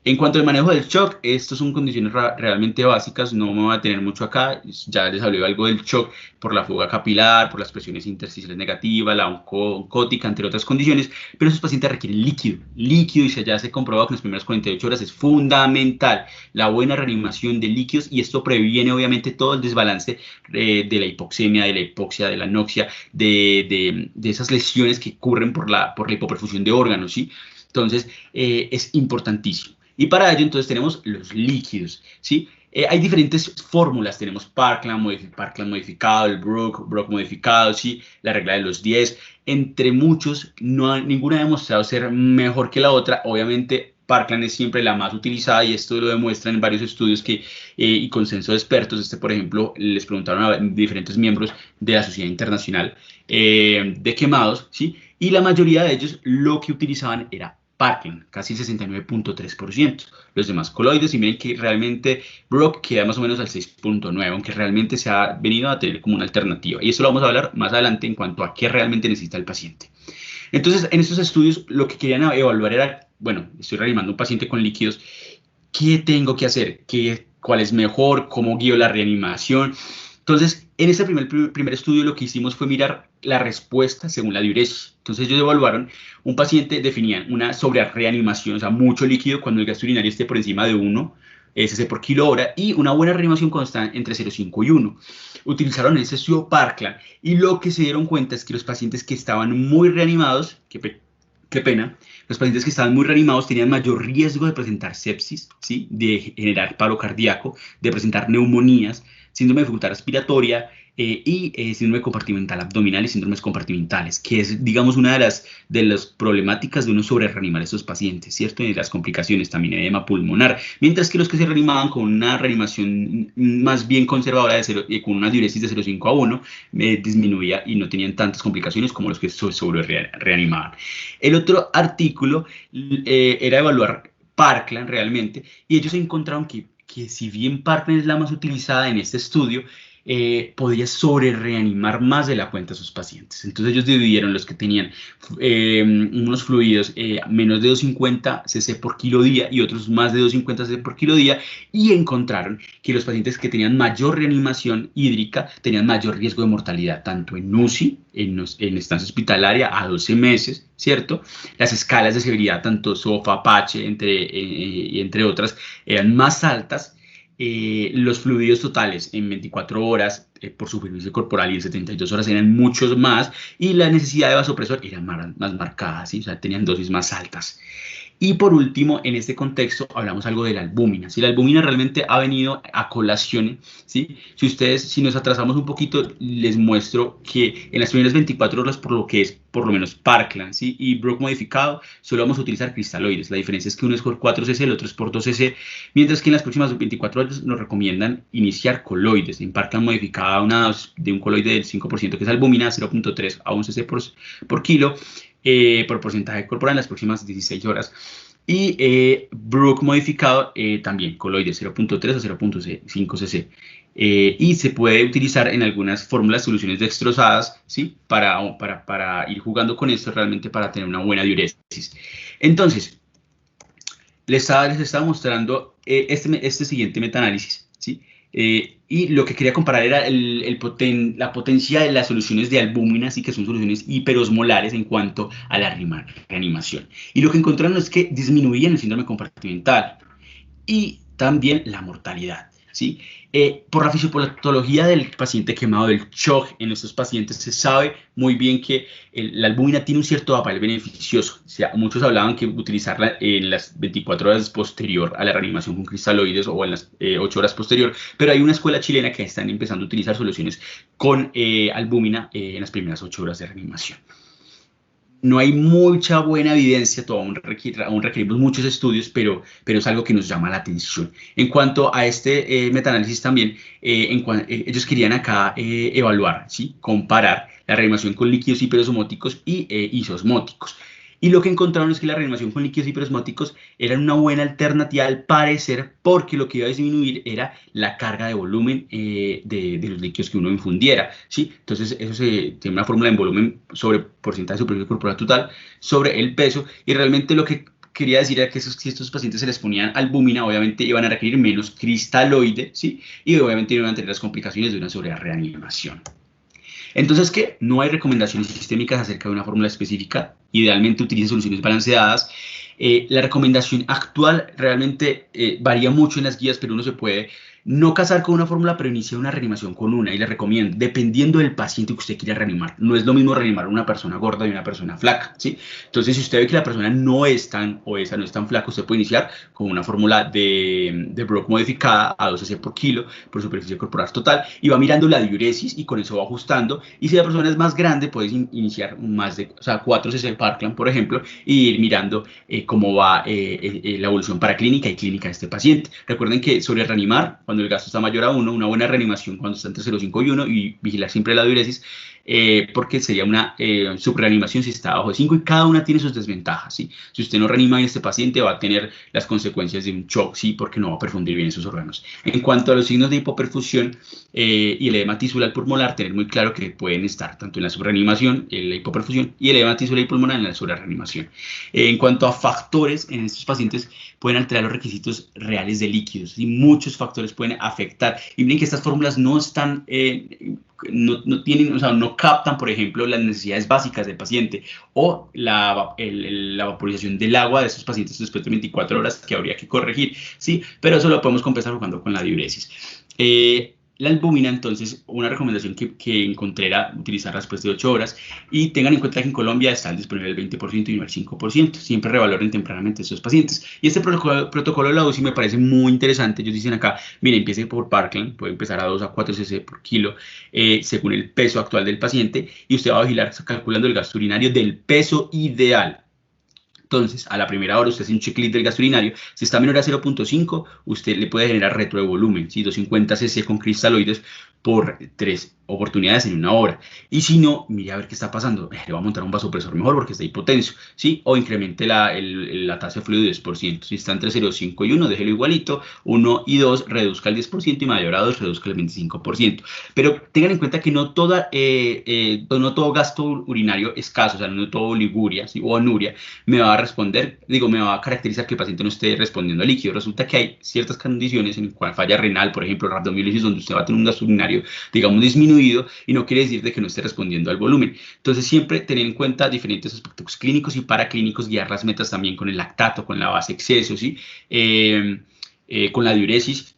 En cuanto al manejo del shock, estas son condiciones realmente básicas, no me voy a tener mucho acá, ya les hablé algo del shock por la fuga capilar, por las presiones intersticiales negativas, la oncótica, entre otras condiciones, pero esos pacientes requieren líquido y ya se ha comprobado que en las primeras 48 horas es fundamental la buena reanimación de líquidos y esto previene obviamente todo el desbalance de la hipoxemia, de la hipoxia, de la anoxia, de esas lesiones que ocurren por la hipoperfusión de órganos, ¿sí? Entonces, es importantísimo. Y para ello, entonces, tenemos los líquidos, ¿sí? Hay diferentes fórmulas, tenemos Parkland modificado, el Brock modificado, ¿sí? La regla de los 10, entre muchos, ninguna ha demostrado ser mejor que la otra, obviamente Parkland es siempre la más utilizada y esto lo demuestran en varios estudios y consenso de expertos. Por ejemplo, les preguntaron a diferentes miembros de la Sociedad Internacional de Quemados, ¿sí? Y la mayoría de ellos lo que utilizaban era Parkland, casi el 69.3%. Los demás coloides, y miren que realmente Brock queda más o menos al 6.9%, aunque realmente se ha venido a tener como una alternativa. Y eso lo vamos a hablar más adelante en cuanto a qué realmente necesita el paciente. Entonces, en estos estudios, lo que querían evaluar era, bueno, estoy reanimando un paciente con líquidos, ¿qué tengo que hacer? ¿Cuál es mejor? ¿Cómo guío la reanimación? Entonces, en ese primer estudio lo que hicimos fue mirar la respuesta según la diuresis. Entonces, ellos evaluaron un paciente, definían una sobrereanimación, o sea, mucho líquido cuando el gasto urinario esté por encima de 1 cc por kilo hora y una buena reanimación cuando está entre 0,5 y 1. Utilizaron ese estudio Parkland y lo que se dieron cuenta es que los pacientes que estaban muy reanimados, qué pena, los pacientes que estaban muy reanimados tenían mayor riesgo de presentar sepsis, ¿sí? De generar paro cardíaco, de presentar neumonías, síndrome de dificultad respiratoria y síndrome compartimental abdominal y síndromes compartimentales, que es, digamos, una de las problemáticas de uno sobre reanimar a estos pacientes, ¿cierto? Y las complicaciones, también edema pulmonar, mientras que los que se reanimaban con una reanimación más bien conservadora con una diuresis de 0,5 a 1, disminuía y no tenían tantas complicaciones como los que sobre reanimaban. El otro artículo era evaluar Parkland realmente, y ellos encontraron que si bien Parkland es la más utilizada en este estudio, podía sobre reanimar más de la cuenta a sus pacientes. Entonces ellos dividieron los que tenían unos fluidos menos de 250 cc por kilo día y otros más de 250 cc por kilo día y encontraron que los pacientes que tenían mayor reanimación hídrica tenían mayor riesgo de mortalidad, tanto en UCI, en estancia hospitalaria a 12 meses, ¿cierto? Las escalas de severidad, tanto SOFA, Apache, entre otras, eran más altas. los fluidos totales en 24 horas por superficie corporal y en 72 horas eran muchos más, y la necesidad de vasopresor era más marcada, ¿sí? O sea, tenían dosis más altas. Y por último, en este contexto, hablamos algo de la albúmina. Si la albúmina realmente ha venido a colación, ¿sí? Si nos atrasamos un poquito, les muestro que en las primeras 24 horas, por lo que es por lo menos Parkland, ¿sí? Y Brock modificado, solo vamos a utilizar cristaloides. La diferencia es que uno es por 4cc, el otro es por 2cc, mientras que en las próximas 24 horas nos recomiendan iniciar coloides. En Parkland modificada, de un coloide del 5%, que es albúmina, 0.3 a 1 cc por kilo, por porcentaje corporal en las próximas 16 horas. Y Brook modificado también, coloide 0.3 a 0.5 cc. Y se puede utilizar en algunas fórmulas, soluciones dextrosadas, ¿sí? Para ir jugando con esto realmente para tener una buena diuresis. Entonces, les estaba mostrando este siguiente metaanálisis, ¿sí? Y lo que quería comparar era la potencia de las soluciones de albúmina, así que son soluciones hiperosmolares en cuanto a la reanimación. Y lo que encontraron es que disminuían el síndrome compartimental y también la mortalidad, ¿sí? Por la fisiopatología del paciente quemado, del shock en estos pacientes, se sabe muy bien que la albúmina tiene un cierto papel beneficioso. O sea, muchos hablaban que utilizarla en las 24 horas posterior a la reanimación con cristaloides o en las 8 horas posterior, pero hay una escuela chilena que están empezando a utilizar soluciones con albúmina en las primeras 8 horas de reanimación. No hay mucha buena evidencia, aún requerimos muchos estudios, pero es algo que nos llama la atención. En cuanto a este metaanálisis también, ellos querían acá evaluar, ¿sí? Comparar la reanimación con líquidos hiperosmóticos y isosmóticos. Y lo que encontraron es que la reanimación con líquidos hiperosmóticos era una buena alternativa al parecer, porque lo que iba a disminuir era la carga de volumen de los líquidos que uno infundiera, ¿sí? Entonces eso tiene una fórmula en volumen sobre porcentaje de superficie corporal total sobre el peso, y realmente lo que quería decir era que si estos pacientes se les ponían albúmina, obviamente iban a requerir menos cristaloide, ¿sí? Y obviamente iban a tener las complicaciones de una sobrereanimación. Entonces, ¿qué? No hay recomendaciones sistémicas acerca de una fórmula específica. Idealmente utilice soluciones balanceadas. La recomendación actual realmente varía mucho en las guías, pero uno se puede no casar con una fórmula, pero iniciar una reanimación con una. Y le recomiendo, dependiendo del paciente que usted quiera reanimar. No es lo mismo reanimar a una persona gorda y una persona flaca, ¿sí? Entonces, si usted ve que la persona no es tan obesa, no es tan flaca, usted puede iniciar con una fórmula de Brock modificada a 2 cc por kilo por superficie corporal total, y va mirando la diuresis y con eso va ajustando. Y si la persona es más grande, puedes iniciar más de 4 cc Parkland, por ejemplo, y ir mirando cómo va la evolución paraclínica y clínica de este paciente. Recuerden que sobre reanimar, cuando el gasto está mayor a 1, una buena reanimación cuando está entre 0,5 y 1, y vigilar siempre la diuresis, porque sería una subreanimación si está abajo de 5, y cada una tiene sus desventajas, ¿sí? Si usted no reanima a este paciente, va a tener las consecuencias de un shock, ¿sí? Porque no va a perfundir bien esos órganos. En cuanto a los signos de hipoperfusión y el edema tisular pulmonar, tener muy claro que pueden estar tanto en la subreanimación, en la hipoperfusión, y el edema tisular y pulmonar en la subreanimación. En cuanto a factores, en estos pacientes pueden alterar los requisitos reales de líquidos, y muchos factores pueden afectar. Y miren que estas fórmulas no están, no tienen, o sea, no captan, por ejemplo, las necesidades básicas del paciente, o la vaporización del agua de estos pacientes después de 24 horas, que habría que corregir, ¿sí? Pero eso lo podemos compensar jugando con la diuresis. La albúmina, entonces, una recomendación que encontré era utilizarla después de 8 horas, y tengan en cuenta que en Colombia está disponible el 20% y no el 5%. Siempre revaloren tempranamente a estos pacientes. Y este protocolo de la UCI me parece muy interesante. Ellos dicen acá, mire, empiece por Parkland, puede empezar a 2 a 4 cc por kilo, según el peso actual del paciente, y usted va a vigilar calculando el gasto urinario del peso ideal. Entonces, a la primera hora usted hace un checklist del gasto urinario. Si está menor a 0.5, usted le puede generar retro de volumen, ¿sí? 250 cc con cristaloides por 3 oportunidades en una hora. Y si no, mire a ver qué está pasando. Le va a montar un vasopresor mejor porque está hipotenso, ¿sí? O incremente la tasa de fluido de 10%. Si está entre 0,5 y 1, déjelo igualito. 1 y 2, reduzca el 10%, y mayor a 2, reduzca el 25%. Pero tengan en cuenta que no todo gasto urinario escaso, o sea, no todo oliguria, ¿sí? O anuria, me va a caracterizar que el paciente no esté respondiendo al líquido. Resulta que hay ciertas condiciones en cual falla renal, por ejemplo, rhabdomiólisis, donde usted va a tener un gasto urinario, digamos, disminuido, y no quiere decir de que no esté respondiendo al volumen. Entonces, siempre tener en cuenta diferentes aspectos clínicos y paraclínicos, guiar las metas también con el lactato, con la base exceso, ¿sí? Con la diuresis.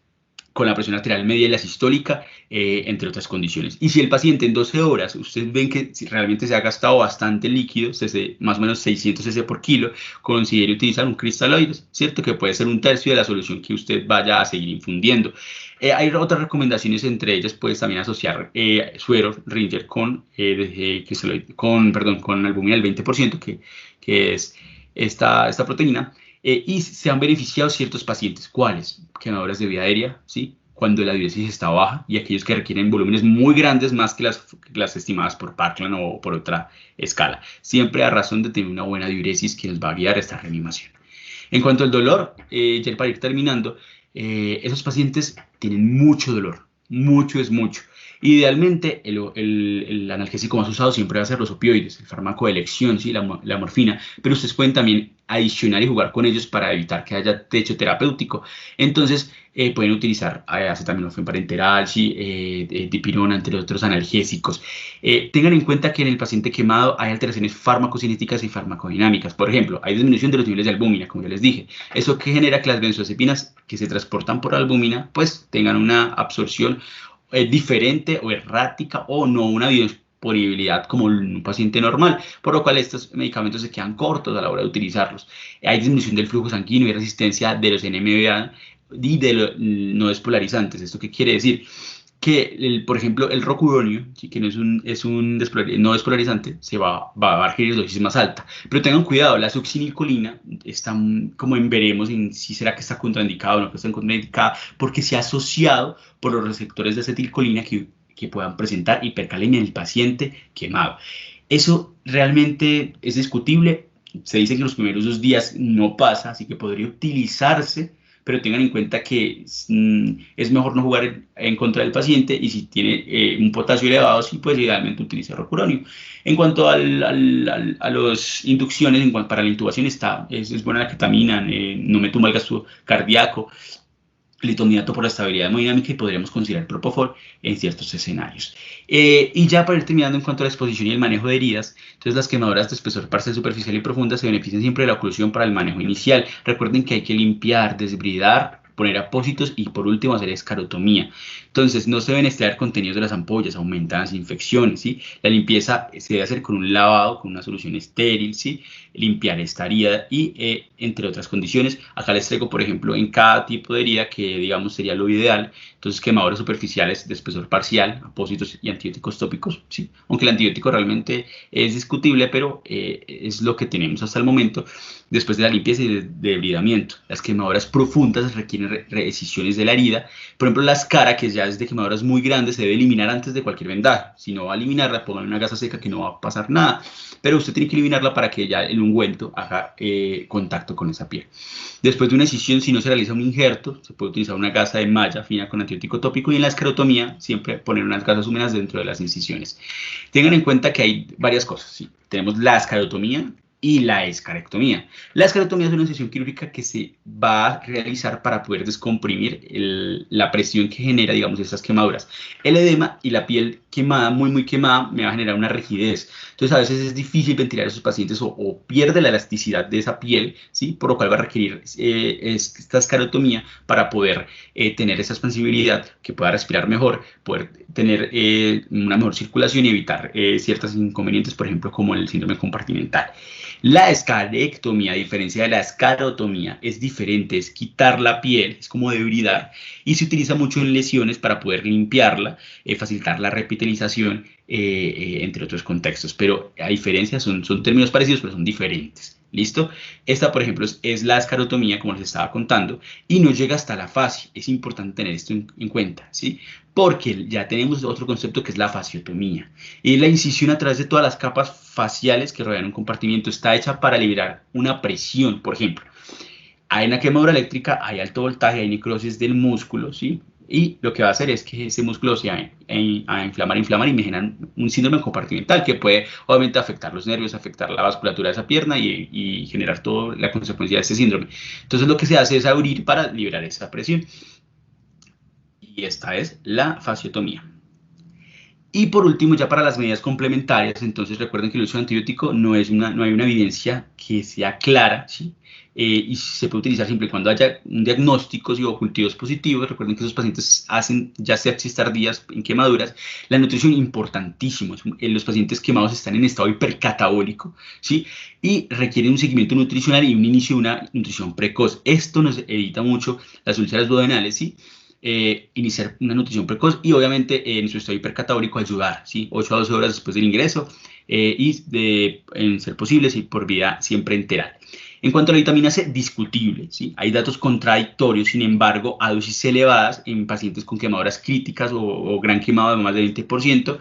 con la presión arterial media y la sistólica, entre otras condiciones. Y si el paciente en 12 horas, ustedes ven que si realmente se ha gastado bastante líquido, más o menos 600 cc por kilo, considere utilizar un cristaloide, ¿cierto? Que puede ser un tercio de la solución que usted vaya a seguir infundiendo. Hay otras recomendaciones, entre ellas puedes también asociar suero Ringer con albúmina del 20%, que es esta proteína. Y se han beneficiado ciertos pacientes. ¿Cuáles? Quemaduras de vía aérea, ¿sí? Cuando la diuresis está baja y aquellos que requieren volúmenes muy grandes, más que las estimadas por Parkland o por otra escala. Siempre a razón de tener una buena diuresis que nos va a guiar a esta reanimación. En cuanto al dolor, ya para ir terminando, esos pacientes tienen mucho dolor, mucho es mucho. Idealmente, el analgésico más usado siempre va a ser los opioides, el fármaco de elección, ¿sí? la morfina, pero ustedes pueden también adicionar y jugar con ellos para evitar que haya techo terapéutico. Entonces, pueden utilizar acetaminofén parenteral, ¿sí? Dipirona, entre otros analgésicos. Tengan en cuenta que en el paciente quemado hay alteraciones farmacocinéticas y farmacodinámicas. Por ejemplo, hay disminución de los niveles de albúmina, como ya les dije. Eso que genera que las benzodiazepinas que se transportan por albúmina, pues tengan una absorción diferente o errática o no una biodisponibilidad como en un paciente normal, por lo cual estos medicamentos se quedan cortos a la hora de utilizarlos. Hay disminución del flujo sanguíneo y resistencia de los NMDA y de los no despolarizantes. ¿Esto qué quiere decir? Que, por ejemplo, el rocuronio, ¿sí? Que no no despolarizante, va a requerir dosis más alta. Pero tengan cuidado, la succinilcolina está como en veremos en si será que está contraindicada o no que está contraindicada, porque se ha asociado por los receptores de acetilcolina que puedan presentar hipercalemia en el paciente quemado. Eso realmente es discutible. Se dice que en los primeros 2 días no pasa, así que podría utilizarse, pero tengan en cuenta que es mejor no jugar en contra del paciente y si tiene un potasio elevado, sí, pues idealmente utilice rocuronio. En cuanto a las inducciones, para la intubación es buena la ketamina, no me tumba el gasto cardíaco, litomidato por la estabilidad hemodinámica y podríamos considerar propofol en ciertos escenarios. Y ya para ir terminando en cuanto a la exposición y el manejo de heridas, entonces las quemaduras de espesor parcial, superficial y profunda se benefician siempre de la oclusión para el manejo inicial. Recuerden que hay que limpiar, desbridar, poner apósitos y por último hacer escarotomía. Entonces no se deben extraer contenidos de las ampollas, aumentan las infecciones, ¿sí? La limpieza se debe hacer con un lavado, con una solución estéril, ¿sí? Limpiar esta herida y entre otras condiciones. Acá les traigo, por ejemplo, en cada tipo de herida que digamos sería lo ideal. Entonces quemaduras superficiales de espesor parcial, apósitos y antibióticos tópicos, ¿sí? Aunque el antibiótico realmente es discutible, pero es lo que tenemos hasta el momento. Después de la limpieza y de debridamiento, las quemaduras profundas requieren rescisiones de la herida. Por ejemplo, la escara, que ya es de quemaduras muy grandes, se debe eliminar antes de cualquier vendaje. Si no va a eliminarla, pongan una gasa seca que no va a pasar nada. Pero usted tiene que eliminarla para que ya el ungüento haga contacto con esa piel. Después de una incisión, si no se realiza un injerto, se puede utilizar una gasa de malla fina con antibiótico tópico y en la esclerotomía siempre poner unas gasas húmedas dentro de las incisiones. Tengan en cuenta que hay varias cosas, ¿sí? Tenemos la esclerotomía y la escarectomía. La escarectomía es una incisión quirúrgica que se va a realizar para poder descomprimir la presión que genera, digamos, estas quemaduras. El edema y la piel quemada, muy, muy quemada, me va a generar una rigidez. Entonces, a veces es difícil ventilar a esos pacientes o pierde la elasticidad de esa piel, ¿sí? Por lo cual va a requerir esta escarotomía para poder tener esa expansibilidad, que pueda respirar mejor, poder tener una mejor circulación y evitar ciertos inconvenientes, por ejemplo, como el síndrome compartimental. La escarectomía, a diferencia de la escarotomía, es diferente, es quitar la piel, es como debridar, y se utiliza mucho en lesiones para poder limpiarla, facilitar la repitalización, entre otros contextos. Pero a diferencia, son términos parecidos, pero son diferentes. ¿Listo? Esta, por ejemplo, es la escarotomía, como les estaba contando, y no llega hasta la fascia. Es importante tener esto en cuenta, ¿sí? Porque ya tenemos otro concepto que es la fasciotomía. Y la incisión a través de todas las capas faciales que rodean un compartimiento está hecha para liberar una presión. Por ejemplo, hay una quemadura eléctrica, hay alto voltaje, hay necrosis del músculo, ¿sí? Y lo que va a hacer es que ese músculo se va a inflamar y me generan un síndrome compartimental que puede obviamente afectar los nervios, afectar la vasculatura de esa pierna y generar toda la consecuencia de ese síndrome. Entonces lo que se hace es abrir para liberar esa presión. Y esta es la fasciotomía. Y por último, ya para las medidas complementarias, entonces recuerden que el uso de antibiótico no hay una evidencia que sea clara, ¿sí? Y se puede utilizar siempre y cuando haya un diagnóstico y o cultivos positivos. Recuerden que esos pacientes hacen ya sepsis tardías en quemaduras. La nutrición, importantísimo. Los pacientes quemados están en estado hipercatabólico, ¿sí? Y requieren un seguimiento nutricional y un inicio de una nutrición precoz. Esto nos evita mucho las úlceras duodenales, ¿sí? Iniciar una nutrición precoz y obviamente en su estado hipercatabólico ayudar, ¿sí? 8 a 12 horas después del ingreso en ser posible, ¿sí? Por vía siempre enteral. En cuanto a la vitamina C, discutible, ¿sí? Hay datos contradictorios, sin embargo, a dosis elevadas en pacientes con quemaduras críticas o gran quemado de más del 20%,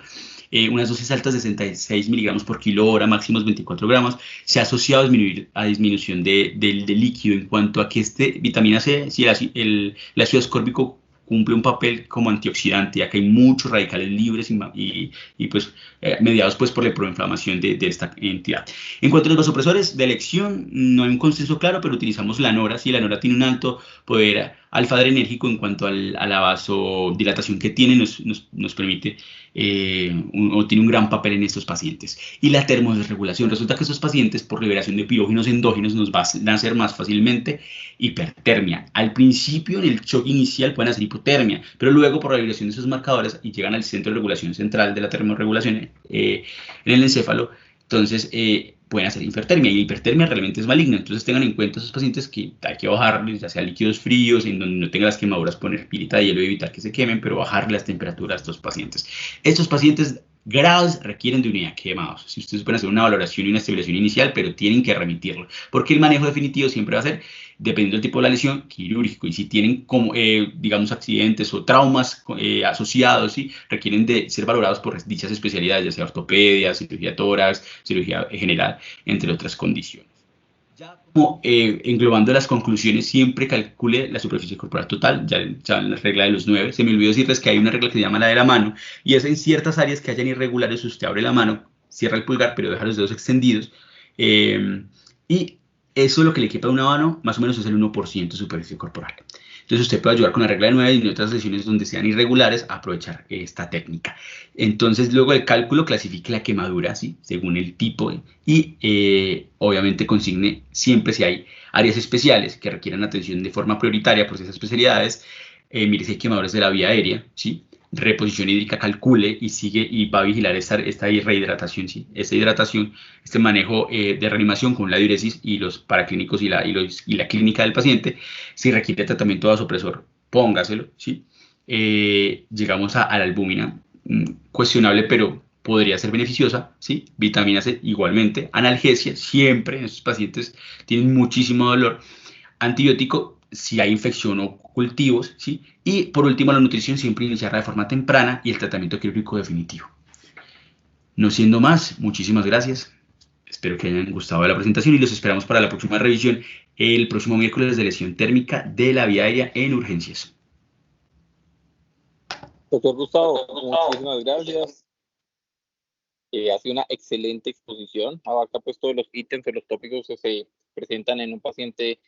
unas dosis altas de 66 miligramos por kilo hora, máximos 24 gramos, se ha asociado a disminución del líquido en cuanto a que vitamina C, si el ácido ascórbico cumple un papel como antioxidante, ya que hay muchos radicales libres y pues mediados pues por la proinflamación de esta entidad. En cuanto a los vasopresores de elección, no hay un consenso claro, pero utilizamos la NORA. Si la NORA tiene un alto poder alfa-adrenérgico en cuanto a la vasodilatación que tiene, nos permite o tiene un gran papel en estos pacientes. Y la termorregulación. Resulta que estos pacientes, por liberación de pirógenos endógenos, nos van a hacer más fácilmente hipertermia. Al principio, en el shock inicial, pueden hacer hipotermia, pero luego, por la liberación de esos marcadores, y llegan al centro de regulación central de la termorregulación en el encéfalo, entonces pueden hacer hipertermia, y la hipertermia realmente es maligna. Entonces tengan en cuenta a esos pacientes que hay que bajarles, ya sea líquidos fríos, en donde no tengan las quemaduras, poner pirita de hielo y evitar que se quemen, pero bajarle las temperaturas a estos pacientes. Estos pacientes graves requieren de unidad quemados. Si ustedes pueden hacer una valoración y una estabilización inicial, pero tienen que remitirlo, porque el manejo definitivo siempre va a ser, dependiendo del tipo de la lesión, quirúrgico. Y si tienen, como, digamos, accidentes o traumas asociados, ¿sí? Requieren de ser valorados por dichas especialidades, ya sea ortopedia, cirugía tórax, cirugía general, entre otras condiciones. Ya como englobando las conclusiones, siempre calcule la superficie corporal total, ya saben la regla de los 9. Se me olvidó decirles que hay una regla que se llama la de la mano, y es en ciertas áreas que hayan irregulares, usted abre la mano, cierra el pulgar, pero deja los dedos extendidos, y eso es lo que le quepa a una mano, más o menos es el 1% de superficie corporal. Entonces usted puede ayudar con la regla de 9 y en otras lesiones donde sean irregulares a aprovechar esta técnica. Entonces luego del cálculo clasifique la quemadura, ¿sí? Según el tipo y obviamente consigne siempre si hay áreas especiales que requieran atención de forma prioritaria por esas especialidades. Mire si hay quemadores de la vía aérea, ¿sí? Reposición hídrica, calcule y sigue y va a vigilar esta rehidratación, ¿sí? Esta hidratación, este manejo de reanimación con la diuresis y los paraclínicos y la clínica del paciente. Si requiere tratamiento vasopresor, póngaselo, ¿sí? Llegamos a la albúmina, cuestionable, pero podría ser beneficiosa, ¿sí? Vitamina C igualmente, analgesia, siempre en estos pacientes tienen muchísimo dolor, antibiótico si hay infección o cultivos, ¿sí? Y por último, la nutrición siempre iniciarla de forma temprana y el tratamiento quirúrgico definitivo. No siendo más, muchísimas gracias. Espero que hayan gustado de la presentación y los esperamos para la próxima revisión el próximo miércoles de lesión térmica de la vía aérea en urgencias. Doctor Gustavo, muchísimas gracias. Ha sido una excelente exposición. Abarca pues todos los ítems o los tópicos que se presentan en un paciente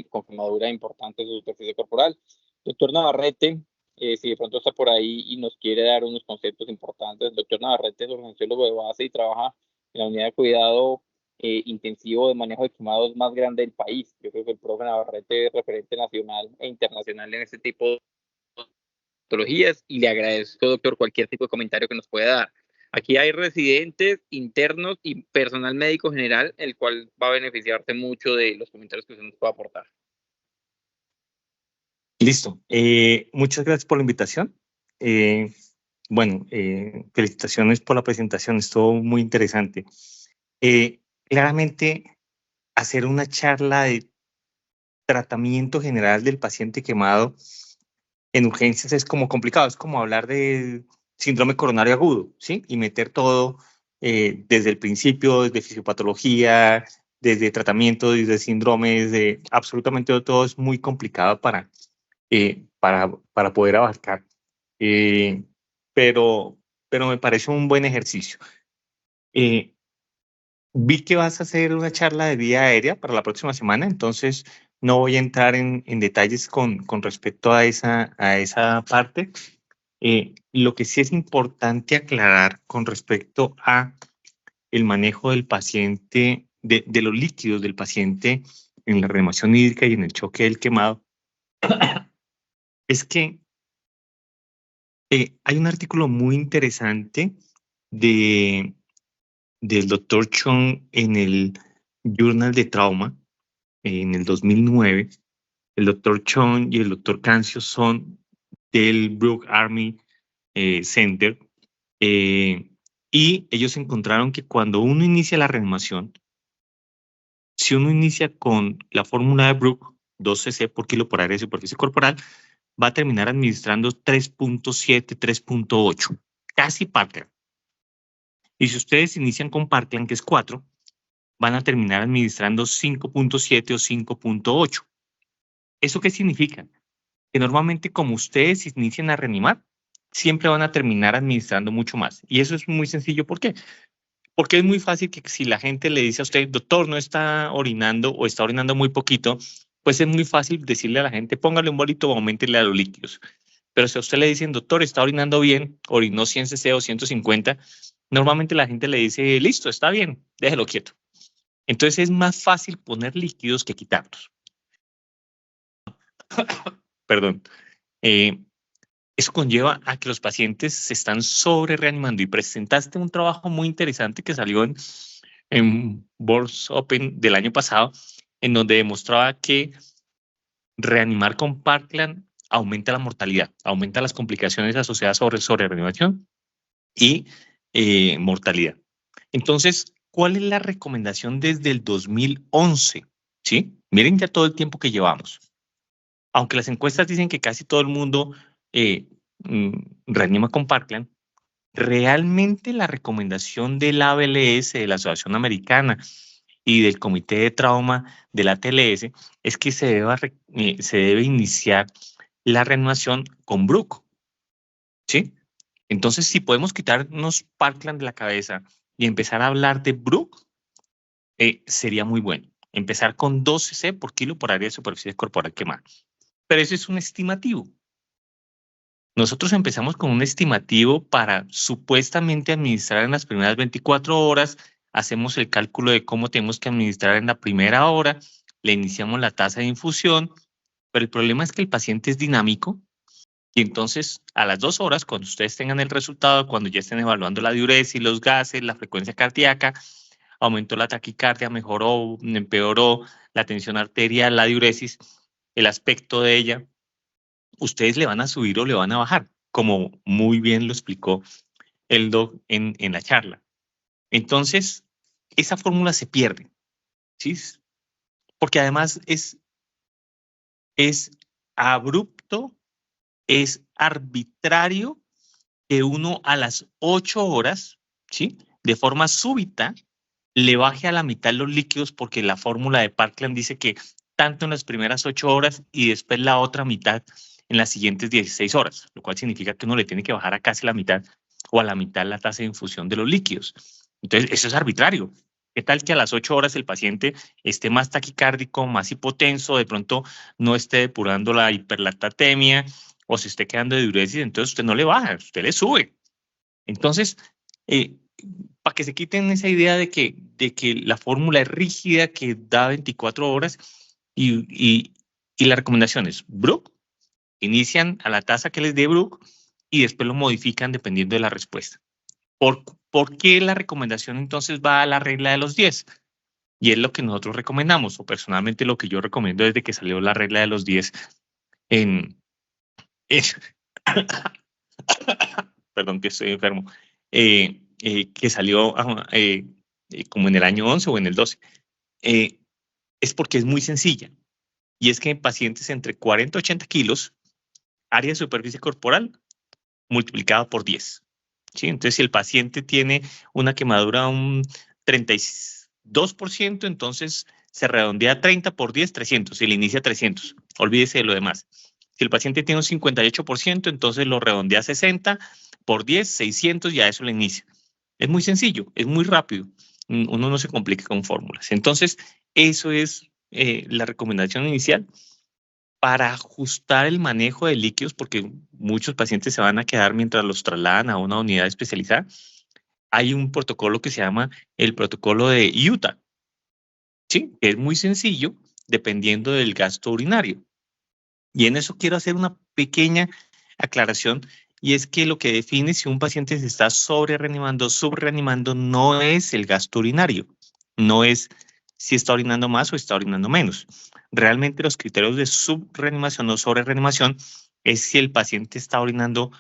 con quemadura importante de su superficie corporal. Doctor Navarrete, si de pronto está por ahí y nos quiere dar unos conceptos importantes. Doctor Navarrete es urgenciólogo de base y trabaja en la unidad de cuidado intensivo de manejo de quemados más grande del país. Yo creo que el profe Navarrete es referente nacional e internacional en este tipo de patologías y le agradezco, doctor, cualquier tipo de comentario que nos pueda dar. Aquí hay residentes, internos y personal médico general, el cual va a beneficiarse mucho de los comentarios que usted nos pueda aportar. Listo. Muchas gracias por la invitación. Felicitaciones por la presentación, estuvo muy interesante. Claramente, hacer una charla de tratamiento general del paciente quemado en urgencias es como complicado, es como hablar de síndrome coronario agudo, ¿sí? Y meter todo desde el principio, desde fisiopatología, desde tratamiento, desde síndromes, absolutamente todo es muy complicado para poder abarcar. Pero me parece un buen ejercicio. Vi que vas a hacer una charla de vía aérea para la próxima semana, entonces no voy a entrar en detalles con respecto a esa parte. Lo que sí es importante aclarar con respecto a el manejo del paciente, de los líquidos del paciente en la reanimación hídrica y en el choque del quemado, es que hay un artículo muy interesante del doctor Chong en el Journal de Trauma en el 2009. El doctor Chong y el doctor Cancio son del Brooke Army Center, y ellos encontraron que cuando uno inicia la reanimación, si uno inicia con la fórmula de Brooke, 2 cc por kilo por área de superficie corporal, va a terminar administrando 3.7, 3.8, casi Parkland. Y si ustedes inician con Parkland, que es 4, van a terminar administrando 5.7 o 5.8. ¿Eso qué significa? Que normalmente como ustedes inician a reanimar, siempre van a terminar administrando mucho más. Y eso es muy sencillo. ¿Por qué? Porque es muy fácil que si la gente le dice a usted, doctor, no está orinando o está orinando muy poquito, pues es muy fácil decirle a la gente, póngale un bolito o aumentele a los líquidos. Pero si a usted le dicen, doctor, está orinando bien, orinó 100 cc o 150, normalmente la gente le dice, listo, está bien, déjelo quieto. Entonces es más fácil poner líquidos que quitarlos. Perdón. Eso conlleva a que los pacientes se están sobre reanimando, y presentaste un trabajo muy interesante que salió en Boards Open del año pasado, en donde demostraba que reanimar con Parkland aumenta la mortalidad, aumenta las complicaciones asociadas sobre reanimación y mortalidad. Entonces, ¿cuál es la recomendación desde el 2011? ¿Sí? Miren ya todo el tiempo que llevamos. Aunque las encuestas dicen que casi todo el mundo reanima con Parkland, realmente la recomendación del ABLS, de la Asociación Americana, y del Comité de Trauma de la ATLS, es que se debe iniciar la reanimación con Brooke, ¿sí? Entonces, si podemos quitarnos Parkland de la cabeza y empezar a hablar de Brooke, sería muy bueno. Empezar con 2 cc por kilo por área de superficie corporal quemada. Pero eso es un estimativo. Nosotros empezamos con un estimativo para supuestamente administrar en las primeras 24 horas, hacemos el cálculo de cómo tenemos que administrar en la primera hora, le iniciamos la tasa de infusión, pero el problema es que el paciente es dinámico y entonces a las 2 horas, cuando ustedes tengan el resultado, cuando ya estén evaluando la diuresis, los gases, la frecuencia cardíaca, aumentó la taquicardia, mejoró, empeoró la tensión arterial, la diuresis, el aspecto de ella, ustedes le van a subir o le van a bajar, como muy bien lo explicó el doc en la charla. Entonces, esa fórmula se pierde, ¿sí? Porque además es abrupto, es arbitrario que uno a las 8 horas, ¿sí? De forma súbita, le baje a la mitad los líquidos, porque la fórmula de Parkland dice que tanto en las primeras 8 horas y después la otra mitad en las siguientes 16 horas, lo cual significa que uno le tiene que bajar a casi la mitad o a la mitad la tasa de infusión de los líquidos. Entonces, eso es arbitrario. ¿Qué tal que a las 8 horas el paciente esté más taquicárdico, más hipotenso, de pronto no esté depurando la hiperlactatemia o se esté quedando de diuresis? Entonces usted no le baja, usted le sube. Entonces, para que se quiten esa idea de que la fórmula es rígida, que da 24 horas, y la recomendación es Brooke, inician a la tasa que les dé Brooke y después lo modifican dependiendo de la respuesta. ¿Por qué la recomendación entonces va a la regla de los 10? Y es lo que nosotros recomendamos, o personalmente lo que yo recomiendo desde que salió la regla de los 10 perdón, que estoy enfermo, que salió como en el año 11 o en el 12, es porque es muy sencilla. Y es que en pacientes entre 40 y 80 kilos, área de superficie corporal multiplicada por 10. ¿Sí? Entonces, si el paciente tiene una quemadura un 32%, entonces se redondea a 30 por 10, 300. Si le inicia 300, olvídese de lo demás. Si el paciente tiene un 58%, entonces lo redondea a 60 por 10, 600, y a eso le inicia. Es muy sencillo, es muy rápido. Uno no se complica con fórmulas. Entonces, eso es la recomendación inicial. para ajustar el manejo de líquidos, porque muchos pacientes se van a quedar mientras los trasladan a una unidad especializada, hay un protocolo que se llama el protocolo de Utah, ¿sí? Que es muy sencillo dependiendo del gasto urinario. Y en eso quiero hacer una pequeña aclaración, y es que lo que define si un paciente se está sobre-reanimando, subreanimando, no es el gasto urinario, no es si está orinando más o está orinando menos. Realmente los criterios de subreanimación o sobre-reanimación es si el paciente está orinando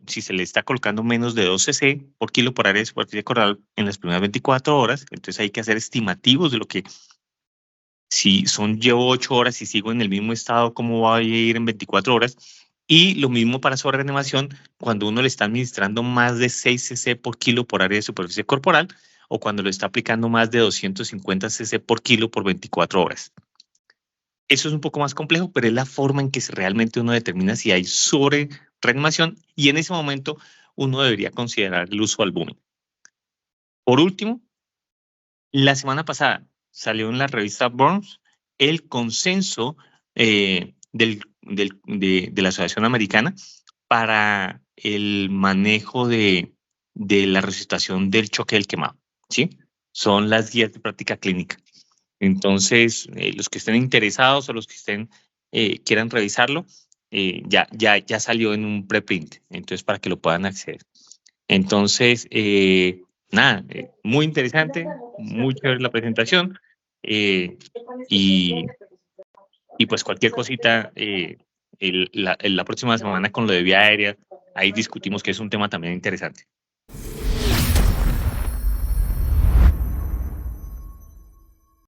si se le está colocando menos de 2 cc por kilo por área de superficie corporal en las primeras 24 horas, entonces hay que hacer estimativos de lo que, si llevo 8 horas y sigo en el mismo estado, ¿cómo va a ir en 24 horas? Y lo mismo para sobreanimación, cuando uno le está administrando más de 6 cc por kilo por área de superficie corporal, o cuando lo está aplicando más de 250 cc por kilo por 24 horas. Eso es un poco más complejo, pero es la forma en que realmente uno determina si hay sobre-reanimación, y en ese momento uno debería considerar el uso albumen. Por último, la semana pasada salió en la revista Burns el consenso de la Asociación Americana para el manejo de la resucitación del choque del quemado, ¿sí? Son las guías de práctica clínica. Entonces, los que estén interesados o los que quieran revisarlo, ya salió en un preprint, entonces para que lo puedan acceder. Entonces, nada, muy interesante, muy chévere la presentación, y pues cualquier cosita, la próxima semana con lo de vía aérea, ahí discutimos, que es un tema también interesante.